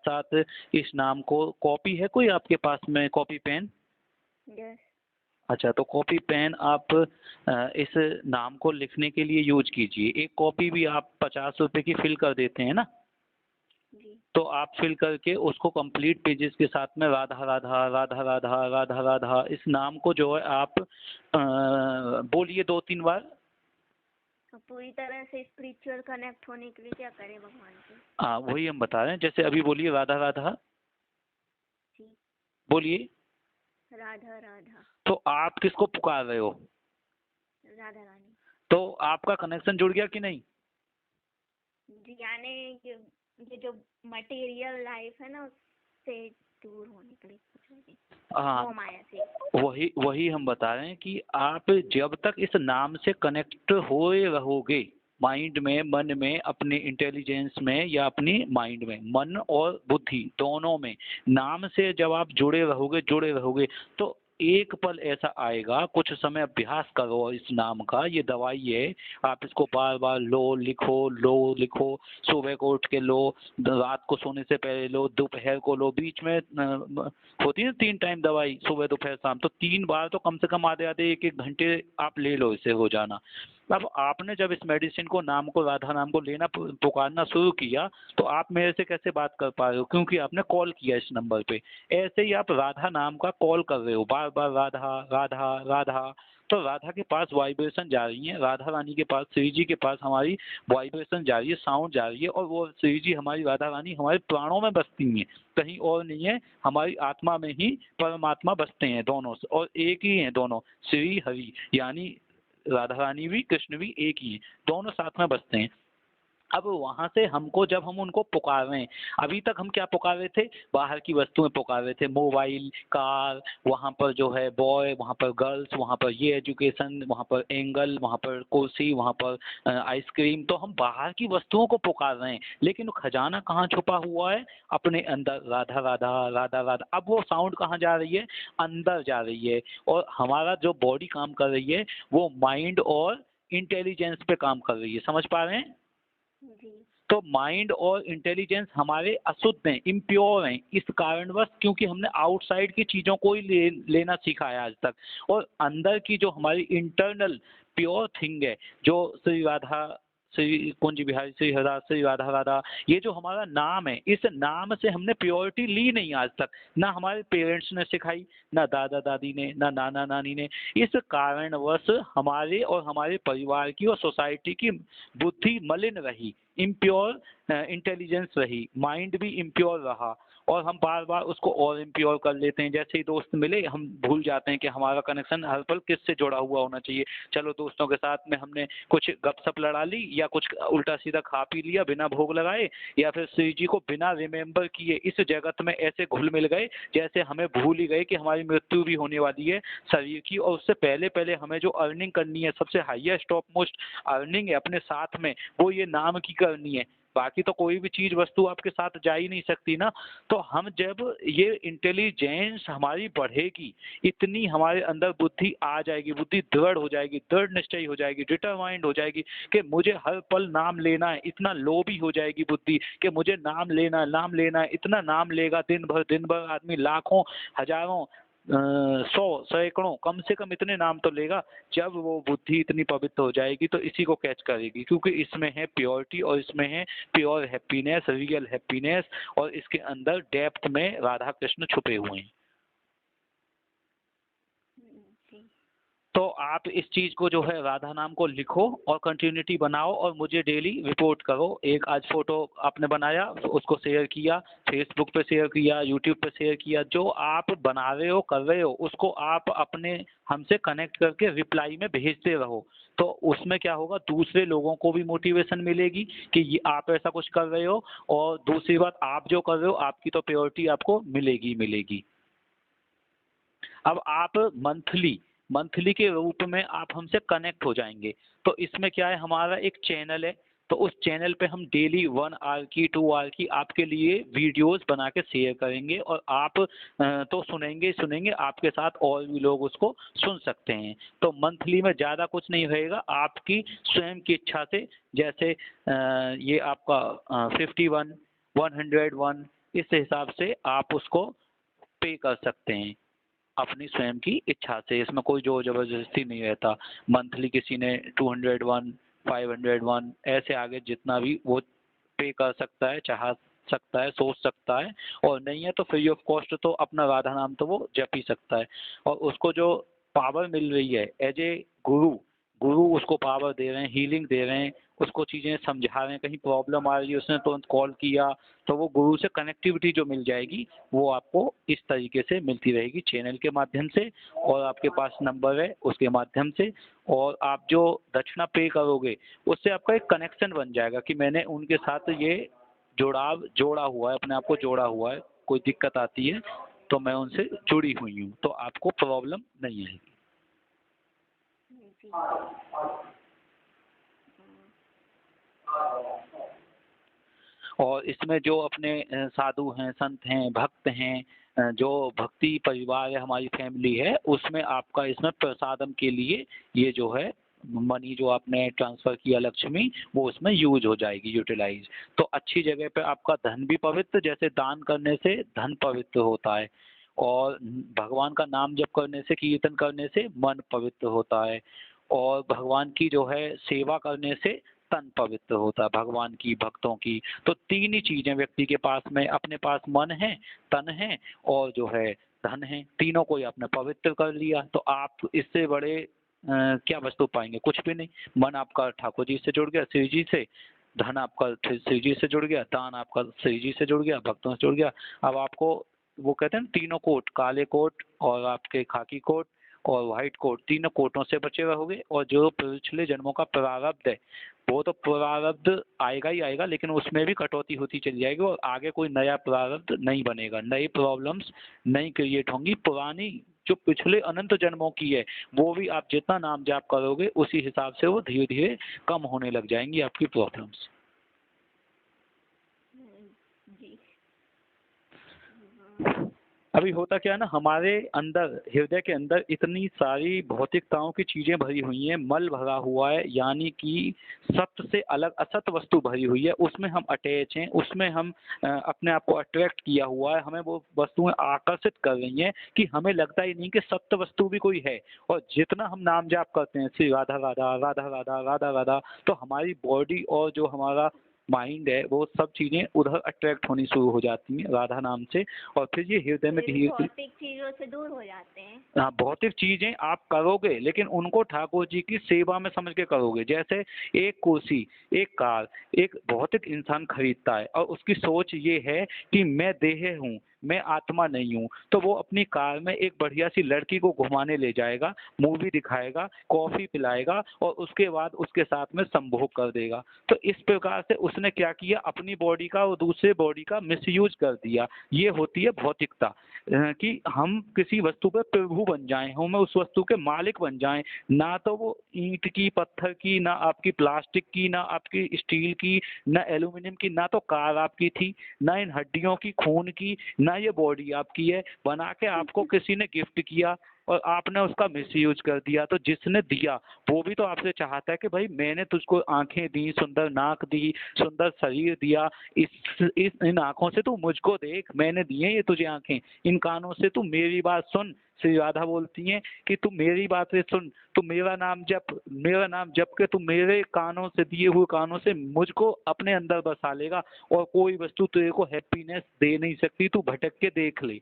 साथ इस नाम को कॉपी है कोई आपके पास में, कॉपी पेन? यस। अच्छा, तो कॉपी पेन आप इस नाम को लिखने के लिए यूज कीजिए। एक कॉपी भी आप 50 रुपए की फिल कर देते हैं ना, जी। तो आप फिल करके उसको कंप्लीट पेजेस के साथ में राधा राधा राधा राधा राधा राधा इस नाम को जो है आप बोलिए 2-3 बार। तो पूरी तरह से स्पिरिचुअल कनेक्ट होने के लिए क्या करें भगवान से? हाँ, वही हम बता रहे हैं। जैसे अभी बोलिए राधा राधा, जी। बोलिए। राधा राधा। तो आप किसको पुकार रहे हो? राधा रानी। तो आपका कनेक्शन जुड़ गया कि नहीं? जी, यानी ये जो मटेरियल लाइफ है ना उससे दूर होने के लिए पूछ रही थी, हाँ, मोह माया से। वही वही हम बता रहे हैं कि आप जब तक इस नाम से कनेक्ट हुए रहोगे, माइंड में, मन में, अपने इंटेलिजेंस में या अपनी माइंड में, मन और बुद्धि दोनों में नाम से जब आप जुड़े रहोगे तो एक पल ऐसा आएगा, कुछ समय अभ्यास करो इस नाम का। ये दवाई है, आप इसको बार बार लो लिखो, सुबह को उठ के लो, रात को सोने से पहले लो, दोपहर को लो, बीच में होती है 3 टाइम दवाई, सुबह दोपहर शाम, तो 3 बार तो कम से कम आधे आधे 1-1 घंटे आप ले लो इसे रोजाना। अब आपने जब इस मेडिसिन को, नाम को, राधा नाम को लेना पुकारना शुरू किया तो आप मेरे से कैसे बात कर पा रहे हो? क्योंकि आपने कॉल किया इस नंबर पे। ऐसे ही आप राधा नाम का कॉल कर रहे हो बार बार, राधा राधा राधा, तो राधा के पास वाइब्रेशन जा रही है, राधा रानी के पास, श्री जी के पास हमारी वाइब्रेशन जा रही है, साउंड जा रही है, और वो श्री जी, हमारी राधा रानी हमारे प्राणों में बसती हैं, कहीं और नहीं है, हमारी आत्मा में ही परमात्मा बसते हैं दोनों से, और एक ही हैं दोनों, श्री हरि, यानी राधा रानी भी कृष्ण भी एक ही हैं, दोनों साथ में बसते हैं। अब वहां से हमको, जब हम उनको पुकार रहे हैं, अभी तक हम क्या पुकार रहे थे? बाहर की वस्तुएं पुकार रहे थे, मोबाइल, कार, वहां पर जो है बॉय, वहां पर गर्ल्स, वहां पर ये एजुकेशन, वहां पर एंगल, वहां पर कुर्सी, वहां पर आइसक्रीम, तो हम बाहर की वस्तुओं को पुकार रहे हैं, लेकिन खजाना कहाँ छुपा हुआ है? अपने अंदर, राधा राधा राधा राधा। अब वो साउंड कहाँ जा रही है? अंदर जा रही है, और हमारा जो बॉडी काम कर रही है वो माइंड और इंटेलिजेंस पे काम कर रही है। समझ पा रहे हैं? जी। तो माइंड और इंटेलिजेंस हमारे अशुद्ध हैं, इम्प्योर हैं, इस कारणवश, क्योंकि हमने आउटसाइड की चीजों को ही लेना सीखा है आज तक, और अंदर की जो हमारी इंटरनल प्योर थिंग है, जो श्री राधा, श्री कुंज बिहारी, श्री हरा, श्री राधा राधा, ये जो हमारा नाम है, इस नाम से हमने प्योरिटी ली नहीं आज तक, ना हमारे पेरेंट्स ने सिखाई, ना दादा दादी ने, ना नाना नानी ने। इस कारणवश हमारे और हमारे परिवार की और सोसाइटी की बुद्धि मलिन रही, इम्प्योर इंटेलिजेंस रही, माइंड भी इम्प्योर रहा, और हम बार बार उसको और इम्प्योर कर लेते हैं। जैसे ही दोस्त मिले हम भूल जाते हैं कि हमारा कनेक्शन हर पल किससे जुड़ा हुआ होना चाहिए। चलो दोस्तों के साथ में हमने कुछ गपशप लड़ा ली, या कुछ उल्टा सीधा खा पी लिया बिना भोग लगाए, या फिर श्री जी को बिना रिमेम्बर किए इस जगत में ऐसे घुल मिल गए जैसे हमें भूल ही गए कि हमारी मृत्यु भी होने वाली है शरीर की, और उससे पहले पहले हमें जो अर्निंग करनी है, सबसे हाईएस्ट टॉप मोस्ट अर्निंग है अपने साथ में, वो ये नाम की करनी है। बाकी तो कोई भी चीज वस्तु आपके साथ जा ही नहीं सकती ना। तो हम जब ये इंटेलिजेंस हमारी बढ़ेगी, इतनी हमारे अंदर बुद्धि आ जाएगी, बुद्धि दृढ़ हो जाएगी, दृढ़ निश्चय हो जाएगी, डिटरमाइंड हो जाएगी कि मुझे हर पल नाम लेना है, इतना लोभी हो जाएगी बुद्धि कि मुझे नाम लेना है, नाम लेना है, इतना नाम लेगा दिन भर आदमी लाखों, हजारों, 100, सैकड़ों, कम से कम इतने नाम तो लेगा। जब वो बुद्धि इतनी पवित्र हो जाएगी तो इसी को कैच करेगी, क्योंकि इसमें है प्योरिटी, और इसमें है प्योर हैप्पीनेस, रियल हैप्पीनेस, और इसके अंदर डेप्थ में राधा कृष्ण छुपे हुए हैं। जी। तो आप इस चीज को जो है, राधा नाम को लिखो और कंटिन्यूटी बनाओ, और मुझे डेली रिपोर्ट करो। एक आज फोटो आपने बनाया, उसको शेयर किया, फेसबुक पे शेयर किया, यूट्यूब पे शेयर किया, जो आप बना रहे हो, कर रहे हो, उसको आप अपने हमसे कनेक्ट करके रिप्लाई में भेजते रहो। तो उसमें क्या होगा, दूसरे लोगों को भी मोटिवेशन मिलेगी कि ये आप ऐसा कुछ कर रहे हो, और दूसरी बात, आप जो कर रहे हो आपकी तो प्योरिटी आपको मिलेगी मिलेगी। अब आप मंथली के रूप में आप हमसे कनेक्ट हो जाएंगे। तो इसमें क्या है, हमारा एक चैनल है, तो उस चैनल पे हम डेली 1 आवर की, 2 आवर की आपके लिए वीडियोस बना के शेयर करेंगे, और आप तो सुनेंगे, आपके साथ और भी लोग उसको सुन सकते हैं। तो मंथली में ज़्यादा कुछ नहीं रहेगा, आपकी स्वयं की इच्छा से, जैसे ये आपका 51, 101, इस हिसाब से आप उसको पे कर सकते हैं अपनी स्वयं की इच्छा से। इसमें कोई जोर जबरदस्ती नहीं रहता। मंथली किसी ने 201, 501 ऐसे आगे जितना भी वो पे कर सकता है, चाह सकता है, सोच सकता है, और नहीं है तो फ्री ऑफ कॉस्ट तो अपना राधा नाम तो वो जप ही सकता है। और उसको जो पावर मिल रही है एज ए गुरु, गुरु उसको पावर दे रहे हैं, हीलिंग दे रहे हैं, उसको चीज़ें समझा रहे हैं, कहीं प्रॉब्लम आ रही है उसने तुरंत कॉल किया तो वो गुरु से कनेक्टिविटी जो मिल जाएगी वो आपको इस तरीके से मिलती रहेगी, चैनल के माध्यम से, और आपके पास नंबर है उसके माध्यम से। और आप जो दक्षिणा पे करोगे उससे आपका एक कनेक्शन बन जाएगा कि मैंने उनके साथ ये जुड़ाव जोड़ा हुआ है, अपने आप को जोड़ा हुआ है, कोई दिक्कत आती है तो मैं उनसे जुड़ी हुई हूँ, तो आपको प्रॉब्लम नहीं आएगी। जी। और इसमें जो अपने साधु हैं, संत हैं, भक्त हैं, जो भक्ति परिवार है, हमारी फैमिली है, उसमें आपका इसमें प्रसादम के लिए ये जो है मनी जो आपने ट्रांसफर किया लक्ष्मी, वो उसमें यूज हो जाएगी, यूटिलाइज। तो अच्छी जगह पे आपका धन भी पवित्र, जैसे दान करने से धन पवित्र होता है, और भगवान का नाम जप करने से, कीर्तन करने से मन पवित्र होता है, और भगवान की जो है सेवा करने से तन पवित्र होता है, भगवान की, भक्तों की। तो तीन ही चीजें व्यक्ति के पास में, अपने पास मन है, तन है, और जो है धन है, तीनों को ही आपने पवित्र कर लिया, तो आप इससे बड़े क्या वस्तु पाएंगे? कुछ भी नहीं। मन आपका ठाकुर जी से जुड़ गया, शिव जी से, धन आपका शिव जी से जुड़ गया, दान आपका शिव जी से जुड़ गया, भक्तों से जुड़ गया। अब आपको वो कहते हैं तीनों कोट, काले कोट और आपके खाकी कोट और व्हाइट कोट, तीनों कोटों से बचे रहोगे। और जो पिछले जन्मों का प्रारब्ध है वो तो प्रारब्ध आएगा ही आएगा, लेकिन उसमें भी कटौती होती चली जाएगी और आगे कोई नया प्रारब्ध नहीं बनेगा, नई प्रॉब्लम्स नहीं क्रिएट होंगी। पुरानी जो पिछले अनंत जन्मों की है वो भी आप जितना नाम जाप करोगे उसी हिसाब से वो धीरे धीरे कम होने लग जाएंगी आपकी प्रॉब्लम्स। जी। अभी होता क्या है ना, हमारे अंदर, हृदय के अंदर इतनी सारी भौतिकताओं की चीजें भरी हुई हैं, मल भरा हुआ है, यानी कि सत्य से अलग असत वस्तु भरी हुई है, उसमें हम अटैच हैं, उसमें हम अपने आप को अट्रैक्ट किया हुआ है, हमें वो वस्तुएं आकर्षित कर रही हैं कि हमें लगता ही नहीं कि सत्य वस्तु भी कोई है। और जितना हम नाम जाप करते हैं श्री राधा राधा राधा राधा राधा राधा, तो हमारी बॉडी और जो हमारा माइंड है वो सब चीजें उधर अट्रैक्ट होनी शुरू हो जाती हैं राधा नाम से, और फिर ये हृदय में धीरे भौतिक चीजों से दूर हो जाते हैं। हाँ, भौतिक चीजें आप करोगे लेकिन उनको ठाकुर जी की सेवा में समझ के करोगे। जैसे एक कुर्सी, एक कार, एक भौतिक इंसान खरीदता है और उसकी सोच ये है कि मैं देह हूँ, मैं आत्मा नहीं हूँ, तो वो अपनी कार में एक बढ़िया सी लड़की को घुमाने ले जाएगा, मूवी दिखाएगा, कॉफी पिलाएगा और उसके बाद उसके साथ में संभोग कर देगा। तो इस प्रकार से उसने क्या किया, अपनी बॉडी का और दूसरे बॉडी का मिसयूज कर दिया। ये होती है भौतिकता, कि हम किसी वस्तु पर प्रभु बन जाएं, हम उस वस्तु के मालिक बन जाएं, ना तो वो ईंट की, पत्थर की, ना आपकी प्लास्टिक की, ना आपकी स्टील की, ना एल्यूमिनियम की, ना तो कार आपकी थी, ना इन हड्डियों की, खून की, ना ये बॉडी आपकी है। बना के आपको किसी ने गिफ्ट किया और आपने उसका मिसयूज कर दिया। तो जिसने दिया वो भी तो आपसे चाहता है कि भाई मैंने तुझको आंखें दी, सुंदर नाक दी, सुंदर शरीर दिया, इस इन आंखों से तू मुझको देख, मैंने दिए ये तुझे आंखें, इन कानों से तू मेरी बात सुन। श्री राधा बोलती हैं कि तू मेरी बातें सुन, तू मेरा नाम जप, मेरा नाम जप के तू मेरे कानों से, दिए हुए कानों से मुझको अपने अंदर बसा लेगा और कोई वस्तु तेरे को हैप्पीनेस दे नहीं सकती, तू भटक के देख ले।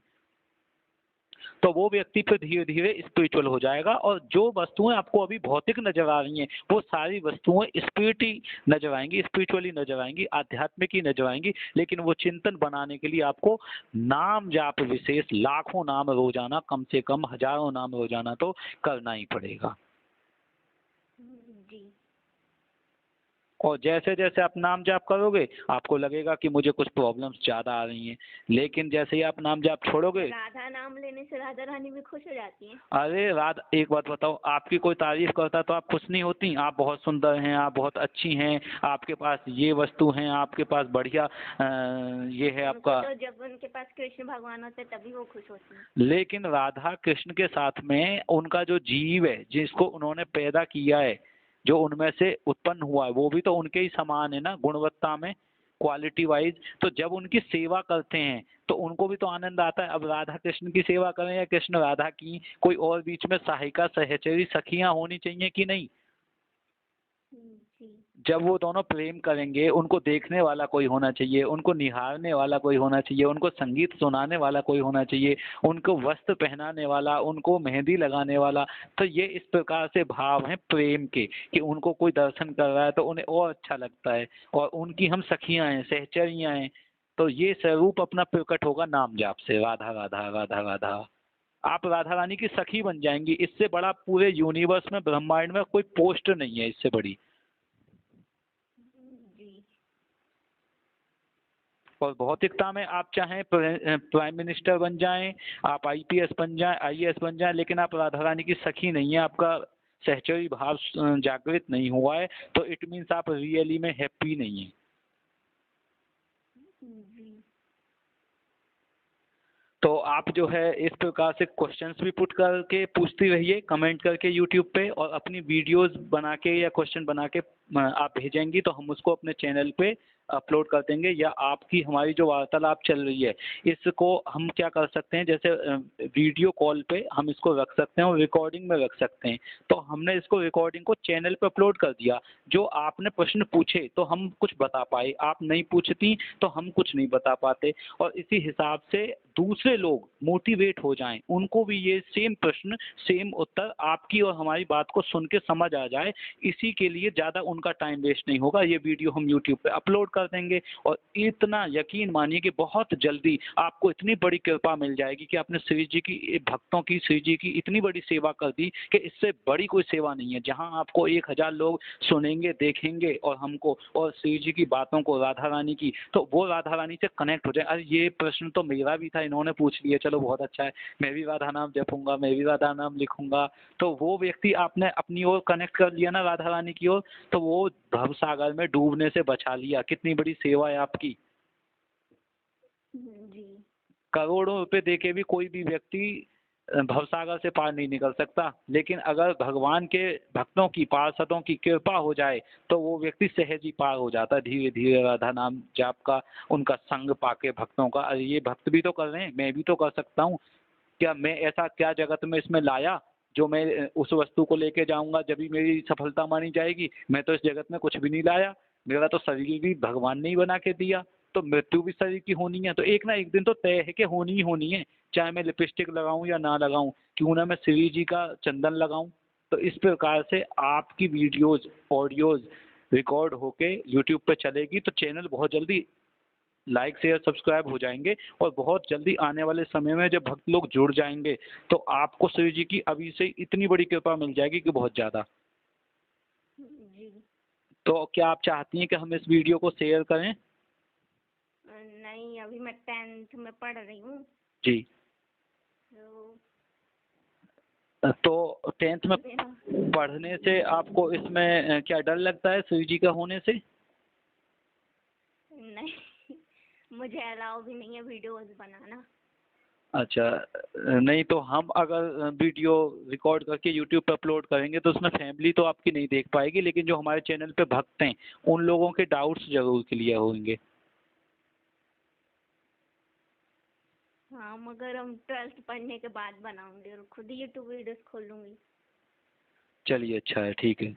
तो वो व्यक्ति फिर धीरे धीरे स्पिरिचुअल हो जाएगा और जो वस्तुएं आपको अभी भौतिक नजर आ रही हैं वो सारी वस्तुएं स्पिरिटी नजर आएंगी, स्पिरिचुअली नजर आएंगी, आध्यात्मिक ही नजर आएंगी। लेकिन वो चिंतन बनाने के लिए आपको नाम जाप विशेष लाखों नाम रोजाना, कम से कम हजारों नाम रोजाना तो करना ही पड़ेगा। जी। और जैसे जैसे आप नाम जाप करोगे आपको लगेगा कि मुझे कुछ प्रॉब्लम्स ज्यादा आ रही हैं, लेकिन जैसे ही आप नाम जाप छोड़ोगे, राधा नाम लेने से राधा रानी भी खुश हो जाती हैं। अरे राधा, एक बात बताओ, आपकी कोई तारीफ करता तो आप खुश नहीं होती? आप बहुत सुंदर हैं, आप बहुत अच्छी हैं, आपके पास ये वस्तु हैं, आपके पास बढ़िया ये है आपका, तो जब उनके पास कृष्ण भगवान होते तभी वो खुश होती हैं। लेकिन राधा कृष्ण के साथ में उनका जो जीव है, जिसको उन्होंने पैदा किया है, जो उनमें से उत्पन्न हुआ है, वो भी तो उनके ही समान है ना गुणवत्ता में। क्वालिटी वाइज, तो जब उनकी सेवा करते हैं तो उनको भी तो आनंद आता है। अब राधा कृष्ण की सेवा करें या कृष्ण राधा की, कोई और बीच में सहायिका सहचरी सखियां होनी चाहिए कि नहीं। जी। जब वो दोनों प्रेम करेंगे, उनको देखने वाला कोई होना चाहिए, उनको निहारने वाला कोई होना चाहिए, उनको संगीत सुनाने वाला कोई होना चाहिए, उनको वस्त्र पहनाने वाला, उनको मेहंदी लगाने वाला। तो ये इस प्रकार से भाव हैं प्रेम के, कि उनको कोई दर्शन कर रहा है तो उन्हें और अच्छा लगता है, और उनकी हम सखियां हैं, सहचरियां हैं। तो ये स्वरूप अपना प्रकट होगा नाम जाप से, राधा राधा राधा राधा। आप राधा रानी की सखी बन जाएंगी। इससे बड़ा पूरे यूनिवर्स में, ब्रह्मांड में कोई पोस्ट नहीं है इससे बड़ी। जी। और भौतिकता में आप चाहें प्राइम मिनिस्टर बन जाएं, आप आईपीएस बन जाएं, आईएएस बन जाएं, लेकिन आप राधा रानी की सखी नहीं है, आपका सहचरी भाव जागृत नहीं हुआ है, तो इट मीन्स आप रियली में हैप्पी नहीं है। जी। तो आप जो है इस प्रकार से क्वेश्चंस भी पुट करके पूछती रहिए कमेंट करके यूट्यूब पे, और अपनी वीडियोस बना के या क्वेश्चन बना के आप भेजेंगी तो हम उसको अपने चैनल पे अपलोड कर देंगे। या आपकी हमारी जो वार्तालाप चल रही है, इसको हम क्या कर सकते हैं, जैसे वीडियो कॉल पे हम इसको रख सकते हैं और रिकॉर्डिंग में रख सकते हैं। तो हमने इसको रिकॉर्डिंग को चैनल पे अपलोड कर दिया। जो आपने प्रश्न पूछे तो हम कुछ बता पाए, आप नहीं पूछती तो हम कुछ नहीं बता पाते, और इसी हिसाब से दूसरे लोग मोटिवेट हो जाएं, उनको भी ये सेम प्रश्न सेम उत्तर आपकी और हमारी बात को सुन के समझ आ जाए। इसी के लिए ज़्यादा उनका टाइम वेस्ट नहीं होगा, ये वीडियो हम यूट्यूब पे अपलोड कर देंगे। और इतना यकीन मानिए कि बहुत जल्दी आपको इतनी बड़ी कृपा मिल जाएगी कि आपने श्री जी की भक्तों की, श्री जी की इतनी बड़ी सेवा कर दी कि इससे बड़ी कोई सेवा नहीं है। जहाँ आपको 1000 लोग सुनेंगे, देखेंगे और हमको और श्री जी की बातों को, राधा रानी की, तो वो राधा रानी से कनेक्ट हो जाए। अरे ये प्रश्न तो मेरा भी था, इन्होंने पूछ लिया, चलो बहुत अच्छा है, मैं भी राधा नाम जपूंगा, मैं भी राधा नाम लिखूंगा। तो वो व्यक्ति आपने अपनी ओर कनेक्ट कर लिया ना राधा रानी की ओर, तो वो भव सागर में डूबने से बचा लिया। कितनी बड़ी सेवा है आपकी। जी। करोड़ों रुपए देके भी कोई भी व्यक्ति भवसागर से पार नहीं निकल सकता, लेकिन अगर भगवान के भक्तों की, पार्षदों की कृपा हो जाए तो वो व्यक्ति सहज ही पार हो जाता है धीरे धीरे राधा नाम जाप का, उनका संग पाके भक्तों का। अरे ये भक्त भी तो कर रहे हैं, मैं भी तो कर सकता हूँ। क्या मैं ऐसा क्या जगत में इसमें लाया जो मैं उस वस्तु को लेके जाऊंगा जब भी मेरी सफलता मानी जाएगी। मैं तो इस जगत में कुछ भी नहीं लाया, मेरा तो शरीर भी भगवान ने ही बना के दिया, तो मृत्यु भी शरीर की होनी है, तो एक ना एक दिन तो तय है कि होनी ही होनी है। चाहे मैं लिपस्टिक लगाऊं या ना लगाऊं, क्यों ना मैं श्री जी का चंदन लगाऊं। तो इस प्रकार से आपकी वीडियोज, ऑडियोज रिकॉर्ड होके यूट्यूब पे चलेगी, तो चैनल बहुत जल्दी लाइक शेयर सब्सक्राइब हो जाएंगे। और बहुत जल्दी आने वाले समय में जब भक्त लोग जुड़ जाएंगे तो आपको श्री जी की अभी से इतनी बड़ी कृपा मिल जाएगी कि बहुत ज़्यादा। जी। तो क्या आप चाहती हैं कि हम इस वीडियो को शेयर करें। नहीं, अभी मैं 10th में पढ़ रही हूँ। जी। तो 10th में पढ़ने से आपको इसमें क्या डर लगता है श्री जी का होने से। नहीं, मुझे अलाउ भी नहीं है वीडियोस बनाना। अच्छा, नहीं तो हम अगर वीडियो रिकॉर्ड करके यूट्यूब पे अपलोड करेंगे तो उसमें फैमिली तो आपकी नहीं देख पाएगी, लेकिन जो हमारे चैनल पे भक्त हैं उन लोगों के डाउट्स जरूर क्लियर होंगे। हाँ, मगर हम 12th पढ़ने के बाद बनाऊंगी और खुद ही यूट्यूब वीडियोस खोलूंगी। चलिए, अच्छा है, ठीक है।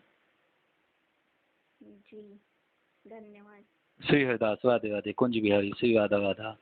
जी, धन्यवाद। श्री हरिदास, राधे राधे, कुंज बिहारी, श्री राधा राधा।